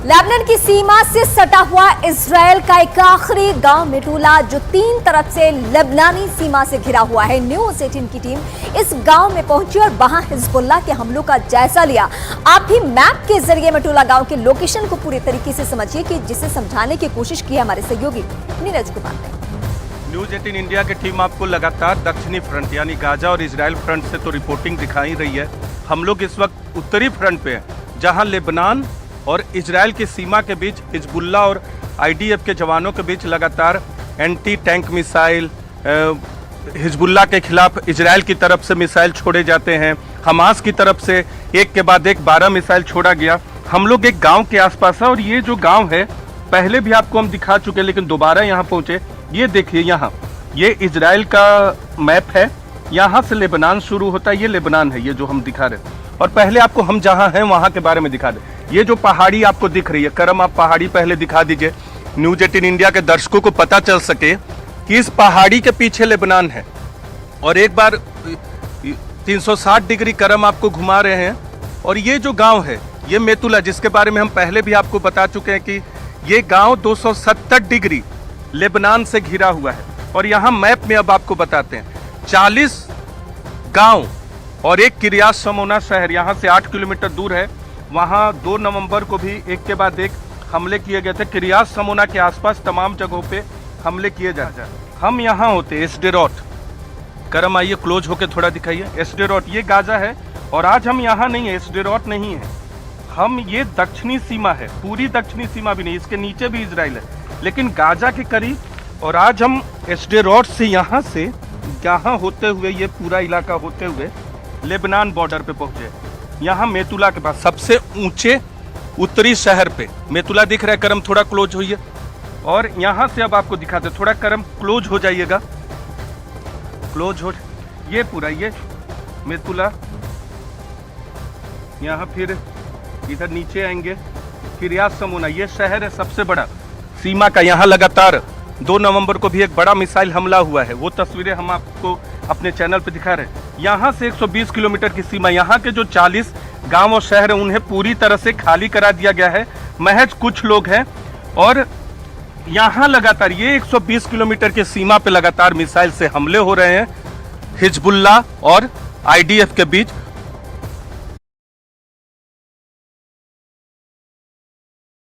Lebanon की सीमा से सटा हुआ इजराइल का एक आखिरी गांव मेटुला जो 3 तरफ से लेबनानी सीमा से घिरा हुआ है। न्यूज़ 18 की टीम इस गांव में पहुंची और वहां हिजबुल्लाह के हमलों का जायजा लिया। आप भी मैप के जरिए मेटुला गांव के लोकेशन को पूरी तरीके से समझिए कि जिसे समझाने की कोशिश की हमारे सहयोगी नीरज कुमार ने। न्यूज़ 18 इंडिया की टीम आपको लगातार दक्षिणी फ्रंट यानी गाजा और इजराइल फ्रंट से तो रिपोर्टिंग दिखाई रही है। हम लोग इस वक्त उत्तरी फ्रंट पे हैं, जहां लेबनान और इजराइल की सीमा के बीच हिजबुल्लाह और आईडीएफ के जवानों के बीच लगातार एंटी टैंक मिसाइल, हिजबुल्लाह के खिलाफ इजराइल की तरफ से मिसाइल छोड़े जाते हैं। हमास की तरफ से एक के बाद एक 12 मिसाइल छोड़ा गया। हम लोग एक गांव के आसपास है और ये जो गांव है पहले भी आपको हम दिखा चुके, लेकिन दोबारा यहाँ पहुंचे। ये देखिए, यहाँ ये इजराइल का मैप है, यहाँ से लेबनान शुरू होता है। ये लेबनान है, ये जो हम दिखा रहे हैं। और पहले आपको हम जहाँ हैं वहाँ के बारे में दिखा दें। ये जो पहाड़ी आपको दिख रही है, करम आप पहाड़ी पहले दिखा दीजिए, न्यूज़ 18 इंडिया के दर्शकों को पता चल सके कि इस पहाड़ी के पीछे लेबनान है। और एक बार 360 डिग्री करम आपको घुमा रहे हैं। और ये जो गांव है ये मेतुला, जिसके बारे में हम पहले भी आपको बता चुके हैं कि ये गांव 270 डिग्री लेबनान से घिरा हुआ है। और यहाँ मैप में अब आपको बताते हैं 40 गांव और एक किरियात शमोना शहर यहाँ से 8 किलोमीटर दूर है। वहाँ 2 नवंबर को भी एक के बाद एक हमले किए गए थे। किरियात शमोना के आसपास तमाम जगहों पे हमले किए जाते हैं। हम यहाँ होते एस्डेरोट, करम आइए क्लोज होके थोड़ा दिखाइए। एस्डेरोट ये गाजा है और आज हम यहाँ नहीं है, एस्डेरोट नहीं है हम, ये दक्षिणी सीमा है, पूरी दक्षिणी सीमा भी नहीं, इसके नीचे भी इजराइल है लेकिन गाजा के करीब। और आज हम एस्डेरोट से यहाँ होते हुए ये पूरा इलाका होते हुए लेबनान बॉर्डर पे पहुंचे। यहाँ मेतुला के पास सबसे ऊंचे उत्तरी शहर पे मेतुला दिख रहा है। करम थोड़ा क्लोज होइए और यहाँ से अब आपको दिखाते, थोड़ा करम क्लोज हो जाइएगा, क्लोज हो। ये पूरा ये मेतुला, यहाँ फिर इधर नीचे आएंगे किरियात शमोना, ये शहर है सबसे बड़ा सीमा का। यहाँ लगातार 2 नवंबर को भी एक बड़ा मिसाइल हमला हुआ है, वो तस्वीरें हम आपको अपने चैनल पे दिखा रहे हैं। यहाँ से 120 किलोमीटर की सीमा, यहाँ के जो 40 गांव और शहर हैं उन्हें पूरी तरह से खाली करा दिया गया है, महज कुछ लोग हैं। और यहाँ लगातार ये 120 किलोमीटर की सीमा पे लगातार मिसाइल से हमले हो रहे हैं हिजबुल्लाह और आईडीएफ के बीच।